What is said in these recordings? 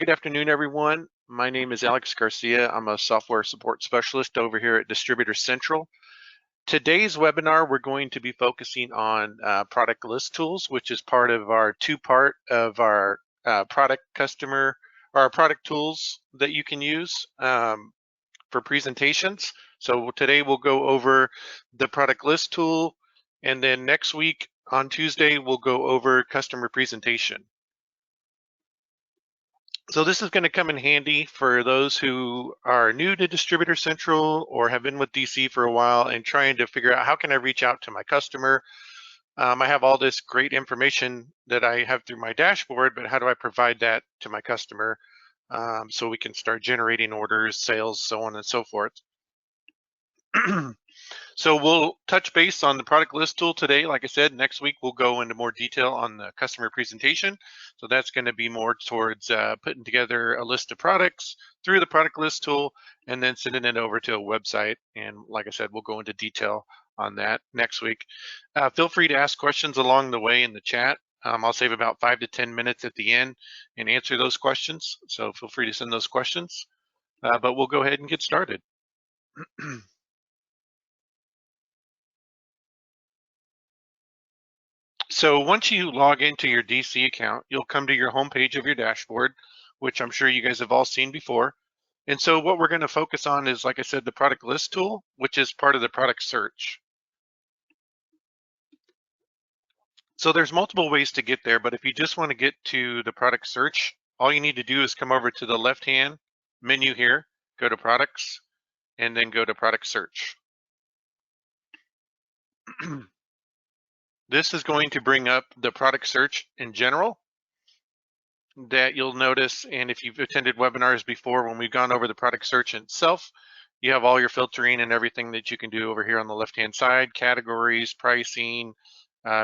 Good afternoon, everyone. My name is Alex Garcia. I'm a software support specialist over here at Distributor Central. Today's webinar, we're going to be focusing on product list tools, which is part of our two-part of our product customer or our product tools that you can use for presentations. So today we'll go over the product list tool, and then next week on Tuesday, we'll go over customer presentation. So this is going to come in handy for those who are new to Distributor Central or have been with DC for a while and trying to figure out how can I reach out to my customer. I have all this great information that I have through my dashboard, but how do I provide that to my customer so we can start generating orders, sales, so on and so forth. So we'll touch base on the product list tool today. Like I said, next week we'll go into more detail on the customer presentation. So that's going to be more towards putting together a list of products through the product list tool and then sending it over to a website. And like I said, we'll go into detail on that next week. Feel free to ask questions along the way in the chat. I'll save about 5 to 10 minutes at the end and answer those questions. So feel free to send those questions. But we'll go ahead and get started. So once you log into your DC account, you'll come to your home page of your dashboard, which I'm sure you guys have all seen before. And so what we're going to focus on is, like I said, the product list tool, which is part of the product search. So there's multiple ways to get there, but if you just want to get to the product search, all you need to do is come over to the left-hand menu here, go to products, and then go to product search. This is going to bring up the product search in general that you'll notice, and if you've attended webinars before when we've gone over the product search itself, you have all your filtering and everything that you can do over here on the left-hand side, categories, pricing,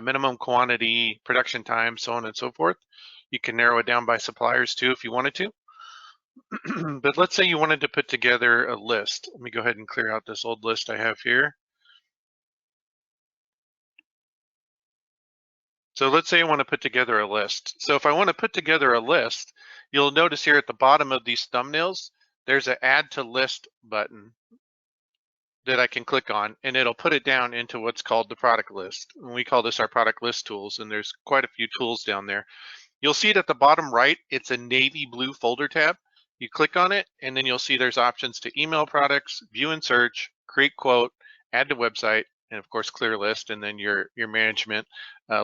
minimum quantity, production time, so on and so forth. You can narrow it down by suppliers too if you wanted to. But let's say you wanted to put together a list. Let me go ahead and clear out this old list I have here. So let's say I want to put together a list. So if I want to put together a list, you'll notice here at the bottom of these thumbnails, there's an add to list button that I can click on, and it'll put it down into what's called the product list. And we call this our product list tools, and there's quite a few tools down there. You'll see it at the bottom right, it's a navy blue folder tab. You click on it, and then you'll see there's options to email products, view and search, create quote, add to website, and of course clear list, and then your management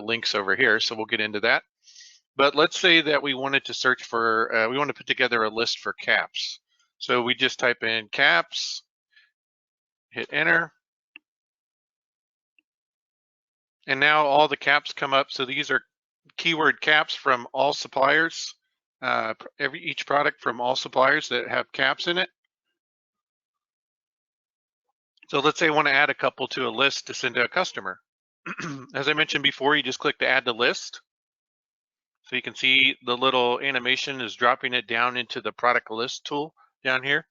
links over here. So we'll get into that. But let's say that we wanted to search for, we want to put together a list for caps. So we just type in caps, hit enter. And now all the caps come up. So these are keyword caps from all suppliers, each product from all suppliers that have caps in it. So let's say I want to add a couple to a list to send to a customer. As I mentioned before, you just click to add to list. So you can see the little animation is dropping it down into the product list tool down here.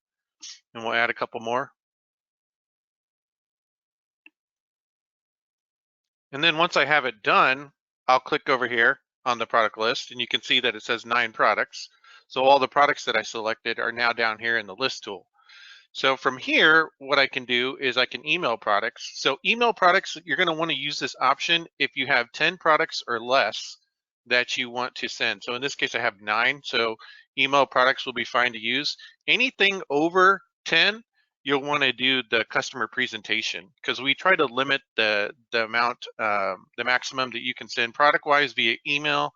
And we'll add a couple more. And then once I have it done, I'll click over here on the product list, and you can see that it says 9 products. So all the products that I selected are now down here in the list tool. So from here, what I can do is I can email products. So email products, you're going to want to use this option if you have 10 products or less that you want to send. So in this case, I have 9. So email products will be fine to use. Anything over 10, you'll want to do the customer presentation, because we try to limit the amount, the maximum that you can send product-wise via email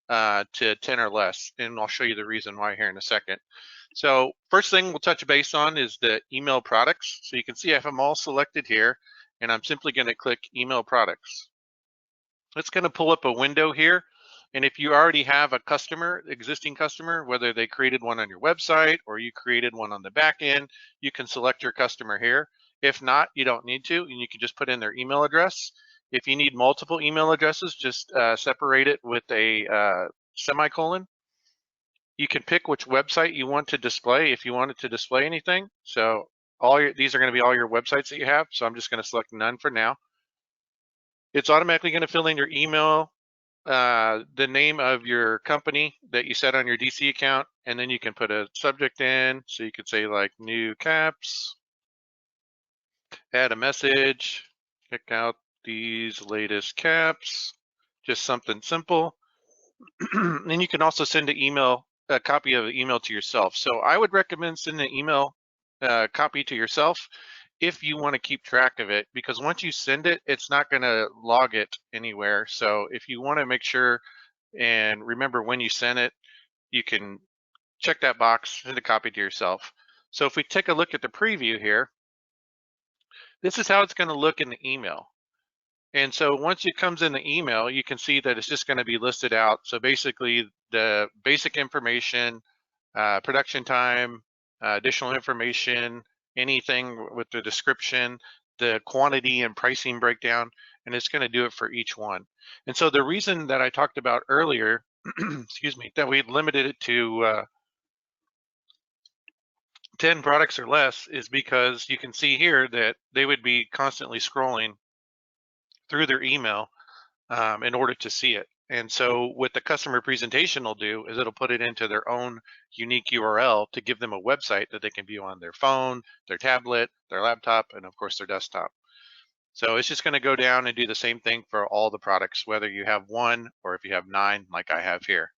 to 10 or less. And I'll show you the reason why here in a second. So first thing we'll touch base on is the email products. So you can see I have them all selected here, and I'm simply going to click email products. It's going to pull up a window here. And if you already have a customer, existing customer, whether they created one on your website or you created one on the back end, you can select your customer here. If not, you don't need to, and you can just put in their email address. If you need multiple email addresses, just separate it with a semicolon. You can pick which website you want to display if you want it to display anything. So these are going to be all your websites that you have. So I'm just going to select none for now. It's automatically going to fill in your email the name of your company that you set on your DC account, and then you can put a subject in. So you could say like new caps, add a message, check out these latest caps, just something simple. And you can also send an email, a copy of the email to yourself. So I would recommend sending an email copy to yourself if you want to keep track of it, because once you send it, it's not going to log it anywhere. So if you want to make sure and remember when you send it, you can check that box, send a copy to yourself. So if we take a look at the preview here, this is how it's going to look in the email. And so once it comes in the email, you can see that it's just going to be listed out. So basically the basic information, production time, additional information, anything with the description, the quantity and pricing breakdown, and it's going to do it for each one. And so the reason that I talked about earlier, excuse me, that we limited it to 10 products or less is because you can see here that they would be constantly scrolling through their email in order to see it. And so what the customer presentation will do is it'll put it into their own unique URL to give them a website that they can view on their phone, their tablet, their laptop, and of course their desktop. So it's just going to go down and do the same thing for all the products, whether you have one or if you have 9 like I have here.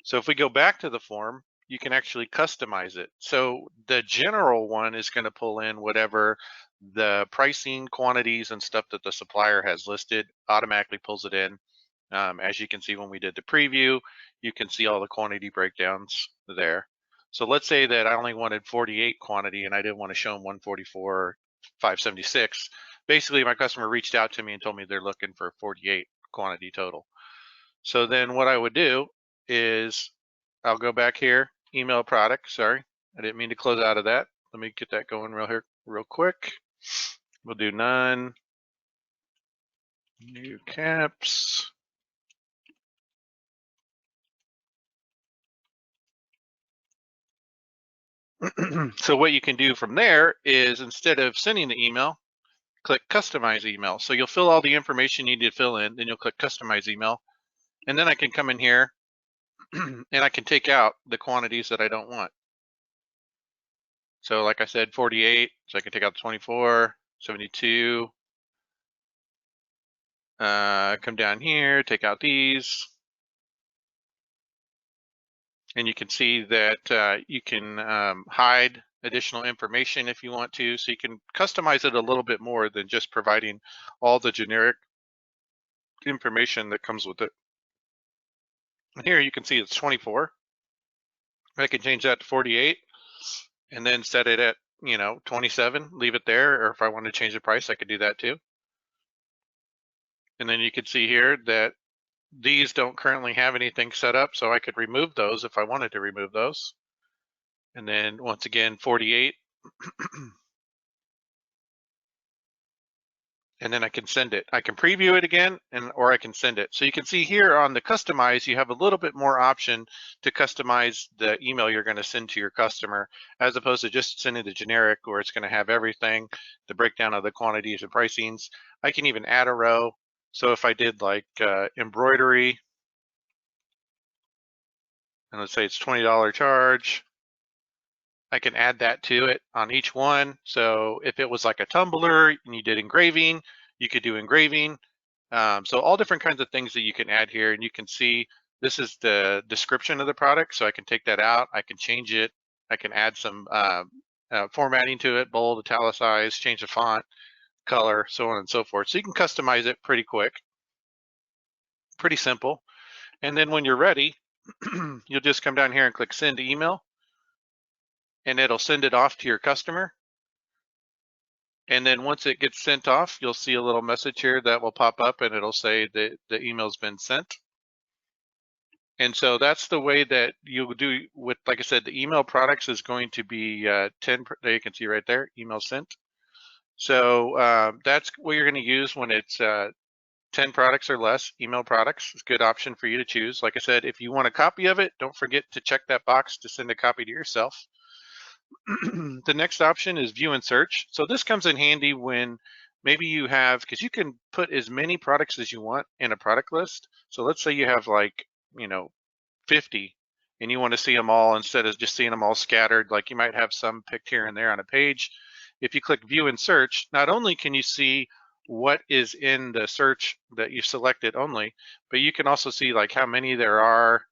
So if we go back to the form, you can actually customize it. So the general one is going to pull in whatever the pricing, quantities, and stuff that the supplier has listed, automatically pulls it in. As you can see when we did the preview, you can see all the quantity breakdowns there. So let's say that I only wanted 48 quantity and I didn't want to show them 144, 576. Basically, my customer reached out to me and told me they're looking for 48 quantity total. So then what I would do is I'll go back here, email product. Sorry, I didn't mean to close out of that. Let me get that going real quick. We'll do none, new caps. So what you can do from there is instead of sending the email, click customize email. So you'll fill all the information you need to fill in, then you'll click customize email. And then I can come in here and I can take out the quantities that I don't want. So like I said, 48, so I can take out 24, 72. Come down here, take out these. And you can see that you can hide additional information if you want to. So you can customize it a little bit more than just providing all the generic information that comes with it. And here you can see it's 24. I can change that to 48 and then set it at 27, leave it there. Or if I want to change the price, I could do that too. And then you can see here that these don't currently have anything set up, so I could remove those if I wanted to remove those. And then once again, 48. And then I can send it. I can preview it again, or I can send it. So you can see here on the customize, you have a little bit more option to customize the email you're going to send to your customer, as opposed to just sending the generic where it's going to have everything, the breakdown of the quantities and pricings. I can even add a row. So if I did like embroidery, and let's say it's $20 charge, I can add that to it on each one. So if it was like a tumbler and you did engraving, you could do engraving. So all different kinds of things that you can add here, and you can see this is the description of the product. So I can take that out, I can change it, I can add some formatting to it, bold, italicize, change the font, color, so on and so forth. So you can customize it pretty quick, pretty simple. And then when you're ready, you'll just come down here and click send email, and it'll send it off to your customer. And then once it gets sent off, you'll see a little message here that will pop up, and it'll say that the email's been sent. And so that's the way that you'll do with, like I said, the email products is going to be 10, there you can see right there, email sent. So that's what you're going to use when it's 10 products or less, email products. It's a good option for you to choose. Like I said, if you want a copy of it, don't forget to check that box to send a copy to yourself. The next option is view and search. So this comes in handy when maybe you have, because you can put as many products as you want in a product list. So let's say you have like, 50, and you want to see them all instead of just seeing them all scattered. Like you might have some picked here and there on a page. If you click view and search, not only can you see what is in the search that you selected only, but you can also see like how many there are,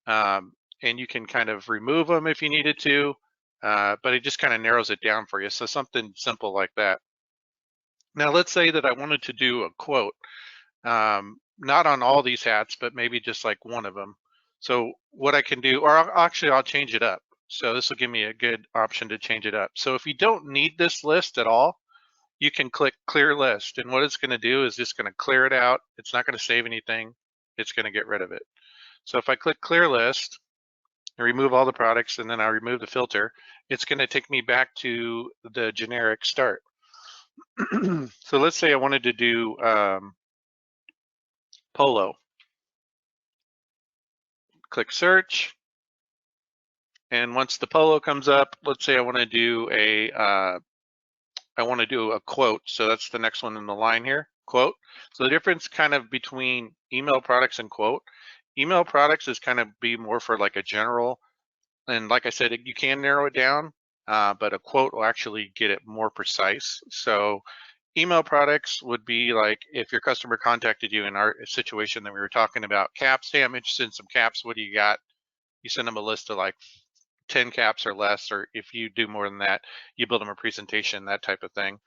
and you can kind of remove them if you needed to, but it just kind of narrows it down for you. So something simple like that. Now let's say that I wanted to do a quote, not on all these hats, but maybe just like one of them. So what I can do, or I'll change it up. So this will give me a good option to change it up. So if you don't need this list at all, you can click clear list. And what it's going to do is just going to clear it out. It's not going to save anything. It's going to get rid of it. So if I click clear list and remove all the products, and then I remove the filter, it's going to take me back to the generic start. So let's say I wanted to do polo. Click search. And once the polo comes up, let's say I want to do a quote. So that's the next one in the line here, quote. So the difference kind of between email products and quote, email products is kind of be more for like a general, and like I said, you can narrow it down, but a quote will actually get it more precise. So email products would be like if your customer contacted you in our situation that we were talking about, caps damage, send some caps, what do you got? You send them a list of like 10 caps or less, or if you do more than that, you build them a presentation, that type of thing.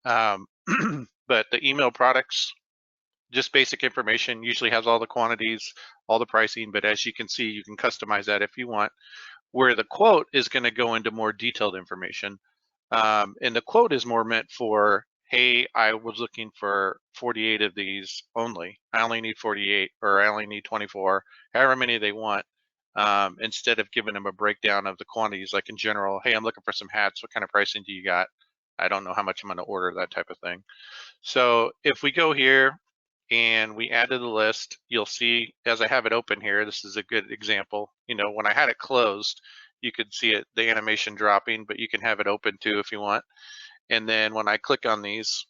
But the email products, just basic information, usually has all the quantities, all the pricing, but as you can see, you can customize that if you want. Where the quote is going to go into more detailed information. And the quote is more meant for, hey, I was looking for 48 of these only. I only need 48, or I only need 24, however many they want. Instead of giving them a breakdown of the quantities, like in general, hey, I'm looking for some hats. What kind of pricing do you got? I don't know how much I'm going to order, that type of thing. So if we go here and we add to the list, you'll see as I have it open here, this is a good example. When I had it closed, you could see it, the animation dropping, but you can have it open too if you want. And then when I click on these,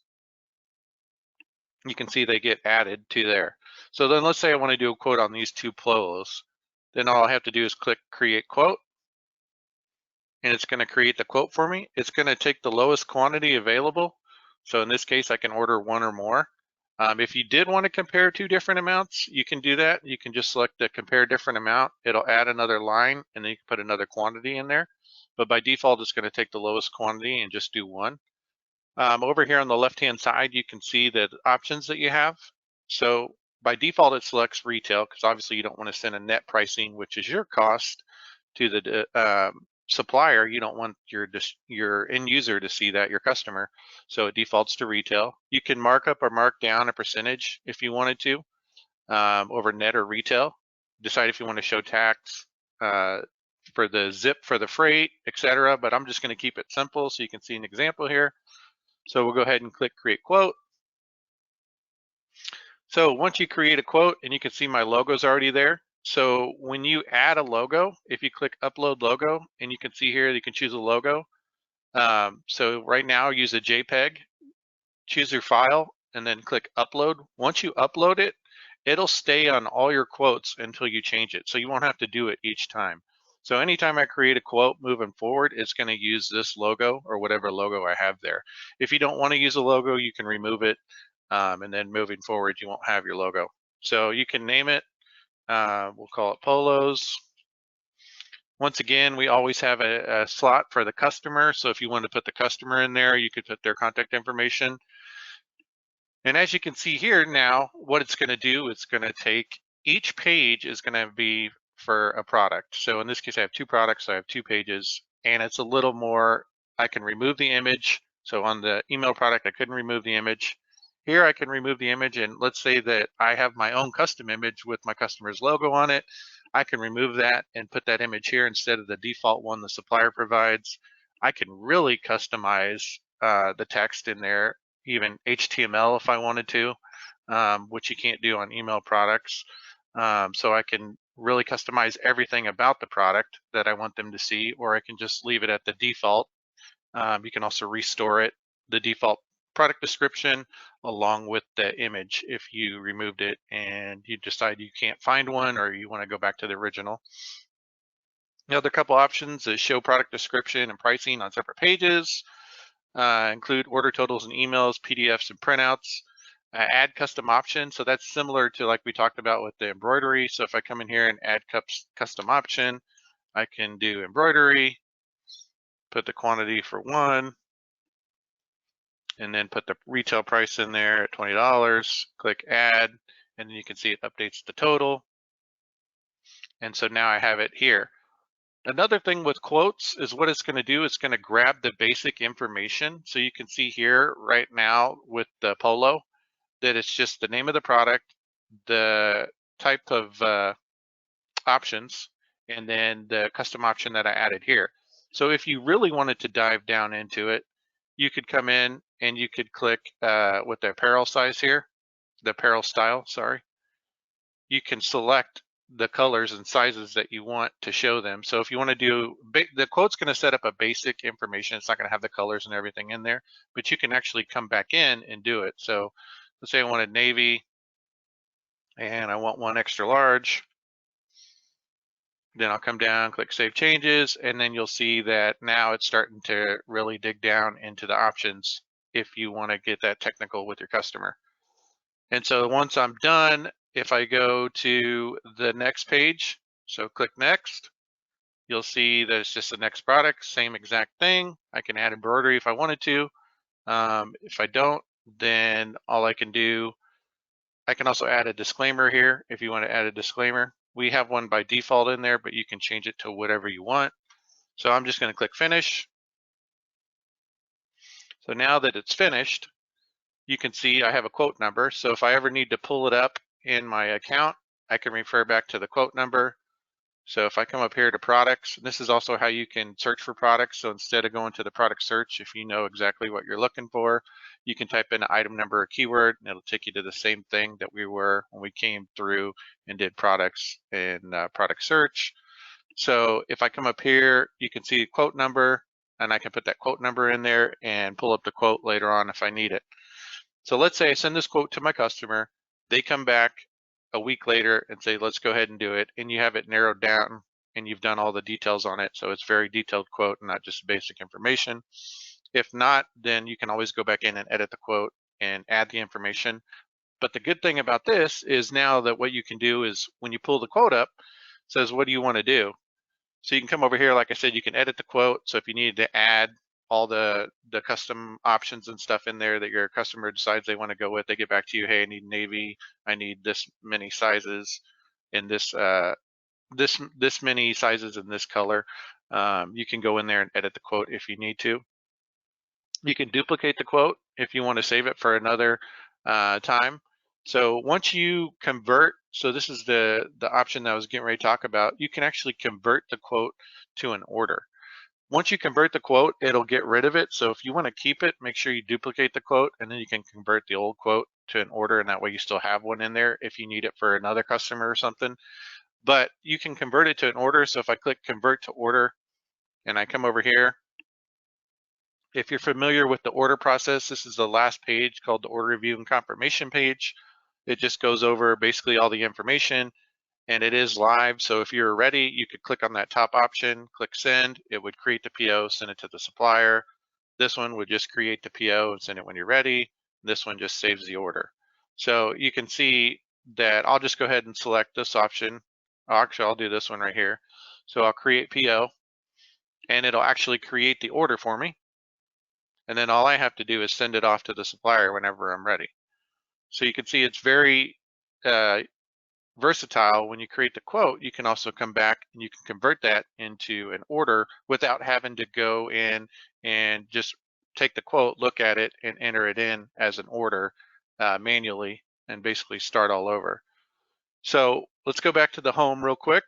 you can see they get added to there. So then let's say I want to do a quote on these two polos. Then all I have to do is click create quote, and it's going to create the quote for me. It's going to take the lowest quantity available. So in this case, I can order one or more. If you did want to compare two different amounts, you can do that. You can just select the compare different amount. It'll add another line, and then you can put another quantity in there. But by default, it's going to take the lowest quantity and just do one. Over here on the left-hand side, you can see the options that you have. So by default, it selects retail, because obviously you don't want to send a net pricing, which is your cost, to the supplier. You don't want your end user to see that, your customer. So it defaults to retail. You can mark up or mark down a percentage if you wanted to, over net or retail. Decide if you want to show tax for the zip for the freight, etc. But I'm just going to keep it simple so you can see an example here. So we'll go ahead and click create quote. So once you create a quote, and you can see my logo's already there. So when you add a logo, if you click upload logo, and you can see here, you can choose a logo. So right now use a JPEG, choose your file, and then click upload. Once you upload it, it'll stay on all your quotes until you change it. So you won't have to do it each time. So anytime I create a quote moving forward, it's going to use this logo or whatever logo I have there. If you don't want to use a logo, you can remove it. And then moving forward, you won't have your logo. So you can name it. We'll call it Polos. Once again, we always have a slot for the customer. So if you want to put the customer in there, you could put their contact information. And as you can see here now, what it's going to do, it's going to take, each page is going to be for a product. So in this case, I have two products, so I have two pages, and it's a little more, I can remove the image. So on the email product, I couldn't remove the image. Here I can remove the image, and let's say that I have my own custom image with my customer's logo on it. I can remove that and put that image here instead of the default one the supplier provides. I can really customize the text in there, even HTML if I wanted to, which you can't do on email products. So I can really customize everything about the product that I want them to see, or I can just leave it at the default. You can also restore it, the default product description along with the image if you removed it and you decide you can't find one or you want to go back to the original. The other couple options is show product description and pricing on separate pages, include order totals and emails, PDFs and printouts, add custom options. So that's similar to like we talked about with the embroidery. So if I come in here and add custom option, I can do embroidery, put the quantity for 1, and then put the retail price in there at $20, click add, and then you can see it updates the total. And so now I have it here. Another thing with quotes is what it's going to do, it's going to grab the basic information. So you can see here right now with the polo that it's just the name of the product, the type of options, and then the custom option that I added here. So if you really wanted to dive down into it, you could come in and you could click with the apparel size here, the apparel style, sorry. You can select the colors and sizes that you want to show them. So if you want to do, the quote's going to set up a basic information. It's not going to have the colors and everything in there, but you can actually come back in and do it. So let's say I wanted navy and I want 1 extra large. Then I'll come down, click Save Changes, and then you'll see that now it's starting to really dig down into the options if you want to get that technical with your customer. And so once I'm done, if I go to the next page, so click Next, you'll see that it's just the next product, same exact thing. I can add embroidery if I wanted to. If I don't, then all I can do, I can also add a disclaimer here if you want to add a disclaimer. We have one by default in there, but you can change it to whatever you want. So I'm just going to click Finish. So now that it's finished, you can see I have a quote number. So if I ever need to pull it up in my account, I can refer back to the quote number. So if I come up here to products, this is also how you can search for products. So instead of going to the product search, if you know exactly what you're looking for, you can type in an item number or keyword, and it'll take you to the same thing that we were when we came through and did products in product search. So if I come up here, you can see quote number, and I can put that quote number in there and pull up the quote later on if I need it. So let's say I send this quote to my customer, they come back a week later and say, let's go ahead and do it. And you have it narrowed down and you've done all the details on it. So it's very detailed quote and not just basic information. If not, then you can always go back in and edit the quote and add the information. But the good thing about this is now that what you can do is when you pull the quote up, it says, what do you want to do? So you can come over here, like I said, you can edit the quote. So if you need to add all the custom options and stuff in there that your customer decides they want to go with, they get back to you, hey, I need navy, I need this many sizes in this this many sizes in this color. You can go in there and edit the quote if you need to. You can duplicate the quote if you want to save it for another time. So once you convert, so this is the option that I was getting ready to talk about, you can actually convert the quote to an order. Once you convert the quote, it'll get rid of it. So if you want to keep it, make sure you duplicate the quote and then you can convert the old quote to an order, and that way you still have one in there if you need it for another customer or something. But you can convert it to an order. So if I click Convert to Order and I come over here, if you're familiar with the order process, this is the last page called the Order Review and Confirmation page. It just goes over basically all the information. And it is live, so if you're ready, you could click on that top option, click send, it would create the PO, send it to the supplier. This one would just create the PO and send it when you're ready. This one just saves the order. So you can see that I'll just go ahead and select this option. Actually, I'll do this one right here. So I'll create PO, and it'll actually create the order for me. And then all I have to do is send it off to the supplier whenever I'm ready. So you can see it's very versatile. When you create the quote, you can also come back and you can convert that into an order without having to go in and just take the quote, look at it, and enter it in as an order manually and basically start all over. So let's go back to the home real quick.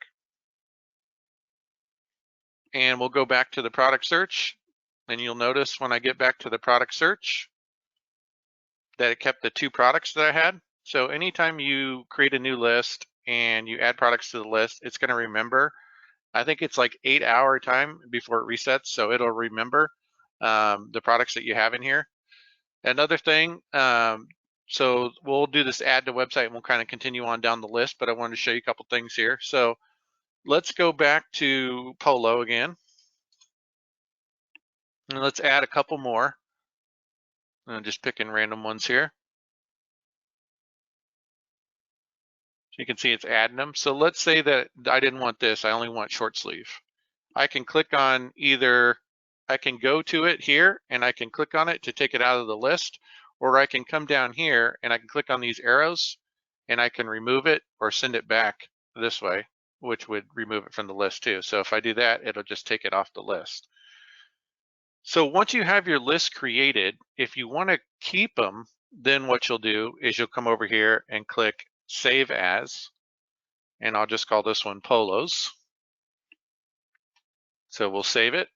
And we'll go back to the product search. And you'll notice when I get back to the product search that it kept the 2 products that I had. So anytime you create a new list and you add products to the list, it's going to remember. I think it's like 8-hour time before it resets, so it'll remember the products that you have in here. Another thing, so we'll do this add to website and we'll kind of continue on down the list, but I wanted to show you a couple things here. So let's go back to Polo again. And let's add a couple more. I'm just picking random ones here. So you can see it's adding them. So let's say that I didn't want this, I only want short sleeve. I can click on either, I can go to it here and I can click on it to take it out of the list, or I can come down here and I can click on these arrows and I can remove it or send it back this way, which would remove it from the list too. So if I do that, it'll just take it off the list. So once you have your list created, if you want to keep them, then what you'll do is you'll come over here and click Save As, and I'll just call this one Polos. So we'll save it.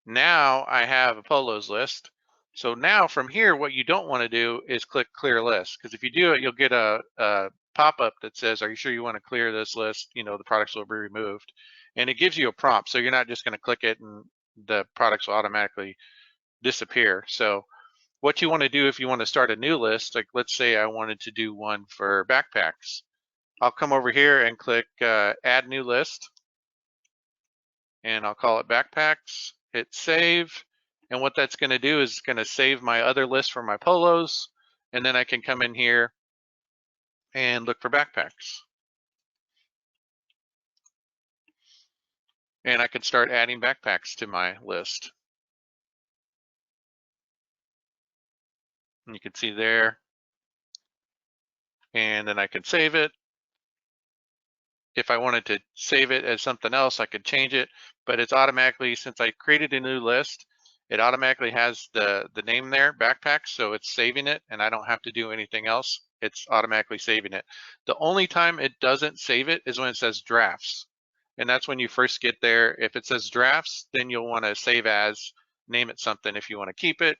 Now I have a Polos list. So now from here, what you don't want to do is click Clear List, because if you do it, you'll get a pop-up that says, are you sure you want to clear this list? You know, the products will be removed. And it gives you a prompt, so you're not just going to click it and the products will automatically disappear. So what you want to do if you want to start a new list, like let's say I wanted to do one for backpacks, I'll come over here and click Add New List, and I'll call it Backpacks, hit Save, and what that's going to do is it's going to save my other list for my polos, and then I can come in here and look for backpacks. And I can start adding backpacks to my list. And you can see there. And then I can save it. If I wanted to save it as something else, I could change it, but it's automatically, since I created a new list, it automatically has the name there, backpacks, so it's saving it and I don't have to do anything else. It's automatically saving it. The only time it doesn't save it is when it says drafts. And that's when you first get there. If it says drafts, then you'll want to save as, name it something if you want to keep it,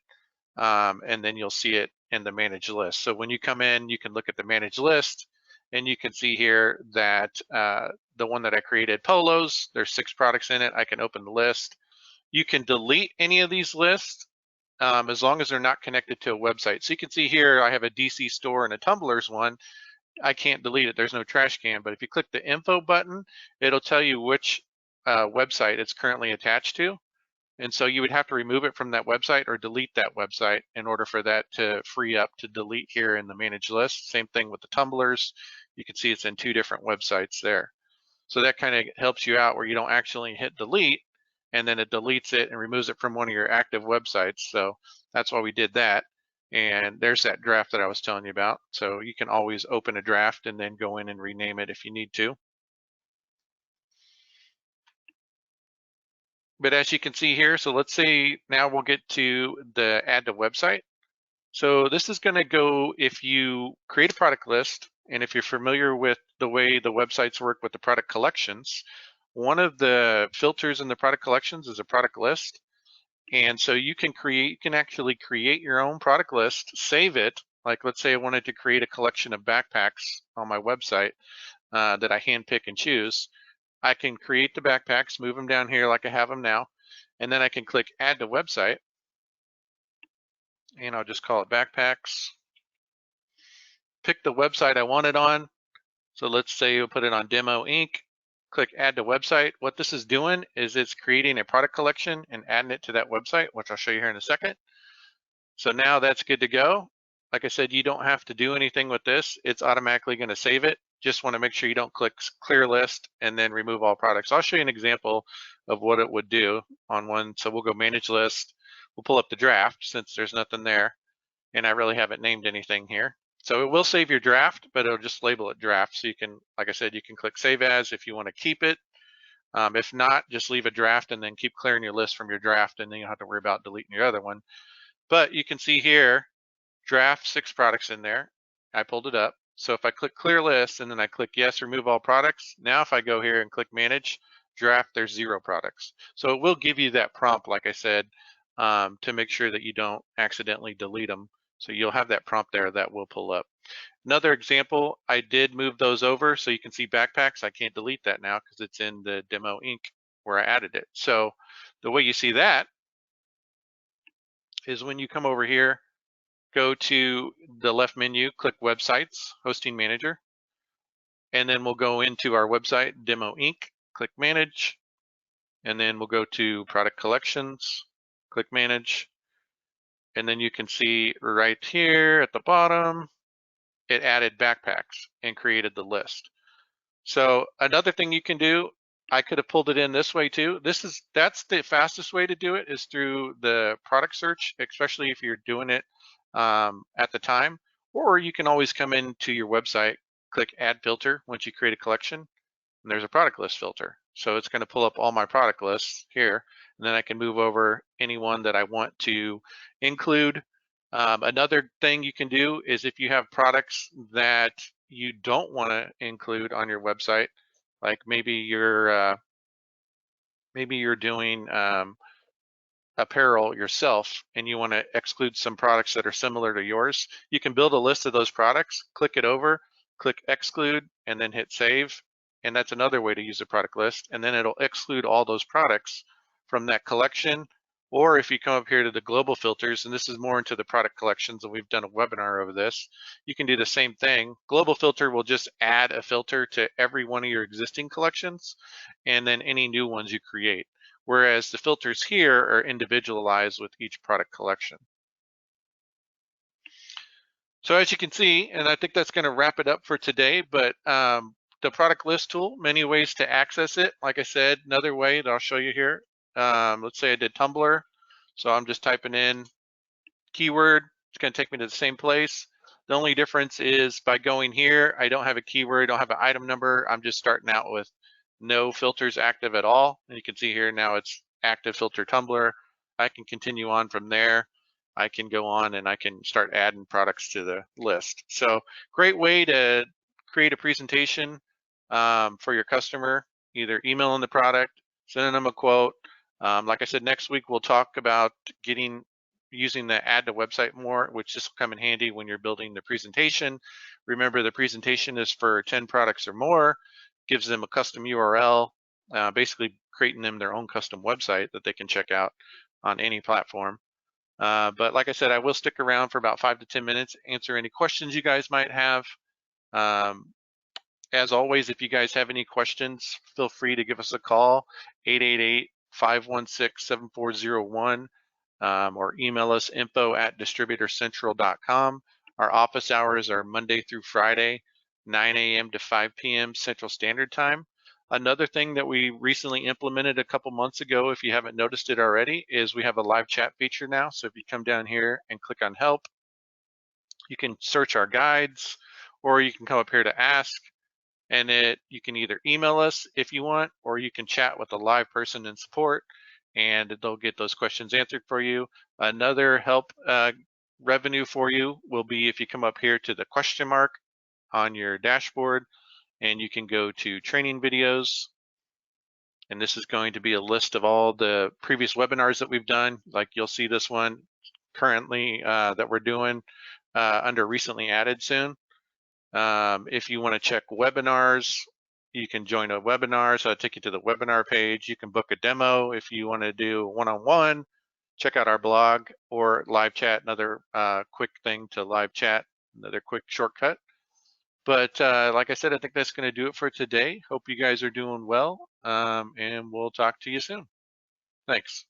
and then you'll see it in the manage list. So when you come in, you can look at the manage list, and you can see here that the one that I created, Polos, there's 6 products in it. I can open the list. You can delete any of these lists as long as they're not connected to a website. So you can see here, I have a DC store and a Tumblr's one. I can't delete it, there's no trash can, but if you click the info button, it'll tell you which website it's currently attached to. And so you would have to remove it from that website or delete that website in order for that to free up to delete here in the manage list. Same thing with the Tumblrs. You can see it's in 2 different websites there. So that kind of helps you out where you don't actually hit delete and then it deletes it and removes it from one of your active websites. So that's why we did that. And there's that draft that I was telling you about. So you can always open a draft and then go in and rename it if you need to. But as you can see here, so let's say now we'll get to the add to website. So this is going to go if you create a product list, and if you're familiar with the way the websites work with the product collections, one of the filters in the product collections is a product list. And so you can actually create your own product list, save it. Like let's say I wanted to create a collection of backpacks on my website that I handpick and choose. I can create the backpacks, move them down here like I have them now, and then I can click add to website, and I'll just call it backpacks. Pick the website I want it on. So let's say you'll put it on Demo Inc. Click add to website. What this is doing is it's creating a product collection and adding it to that website, which I'll show you here in a second. So now that's good to go. Like I said, you don't have to do anything with this. It's automatically going to save it. Just want to make sure you don't click clear list and then remove all products. I'll show you an example of what it would do on one. So we'll go manage list. We'll pull up the draft since there's nothing there. And I really haven't named anything here. So it will save your draft, but it'll just label it draft. So you can, like I said, you can click save as if you want to keep it. If not, just leave a draft and then keep clearing your list from your draft, and then you don't have to worry about deleting your other one. But you can see here, draft 6 products in there. I pulled it up. So if I click clear list and then I click yes, remove all products. Now if I go here and click manage draft, there's 0 products. So it will give you that prompt, like I said, to make sure that you don't accidentally delete them. So you'll have that prompt there that will pull up. Another example, I did move those over so you can see backpacks. I can't delete that now because it's in the Demo Inc. where I added it. So the way you see that is when you come over here, go to the left menu, click Websites, Hosting Manager, and then we'll go into our website, Demo Inc., click Manage, and then we'll go to Product Collections, click Manage, and then you can see right here at the bottom, it added backpacks and created the list. So another thing you can do, I could have pulled it in this way too. That's the fastest way to do it, is through the product search, especially if you're doing it at the time. Or you can always come into your website, click Add Filter once you create a collection, and there's a product list filter. So it's going to pull up all my product lists here, and then I can move over any one that I want to include. Another thing you can do is if you have products that you don't want to include on your website, like maybe you're doing apparel yourself and you want to exclude some products that are similar to yours, you can build a list of those products, click it over, click exclude, and then hit save. And that's another way to use a product list. And then it'll exclude all those products from that collection. Or if you come up here to the global filters, and this is more into the product collections, and we've done a webinar over this, you can do the same thing. Global filter will just add a filter to every one of your existing collections, and then any new ones you create. Whereas the filters here are individualized with each product collection. So as you can see, and I think that's going to wrap it up for today, but the product list tool, many ways to access it. Like I said, another way that I'll show you here. Let's say I did Tumblr. So I'm just typing in keyword. It's going to take me to the same place. The only difference is by going here, I don't have a keyword, I don't have an item number. I'm just starting out with no filters active at all. And you can see here now it's active filter Tumblr. I can continue on from there. I can go on and I can start adding products to the list. So great way to create a presentation for your customer, either emailing the product, sending them a quote. Like I said, next week we'll talk about using the add to website more, which just come in handy when you're building the presentation. Remember, the presentation is for 10 products or more, gives them a custom URL, basically creating them their own custom website that they can check out on any platform. But like I said, I will stick around for about 5 to 10 minutes, answer any questions you guys might have. As always, if you guys have any questions, feel free to give us a call, 888-516-7401, or email us info@distributorcentral.com. Our office hours are Monday through Friday, 9 a.m. to 5 p.m. Central Standard Time. Another thing that we recently implemented a couple months ago, if you haven't noticed it already, is we have a live chat feature now. So if you come down here and click on help, you can search our guides, or you can come up here to ask, and you can either email us if you want, or you can chat with a live person in support, and they'll get those questions answered for you. Another help revenue for you will be if you come up here to the question mark on your dashboard, and you can go to training videos. And this is going to be a list of all the previous webinars that we've done. Like you'll see this one currently that we're doing under recently added soon. If you want to check webinars, you can join a webinar. So I'll take you to the webinar page. You can book a demo if you want to do one-on-one. Check out our blog, or live chat, another quick thing to live chat, another quick shortcut. But like I said, I think that's going to do it for today. Hope you guys are doing well, and we'll talk to you soon. Thanks.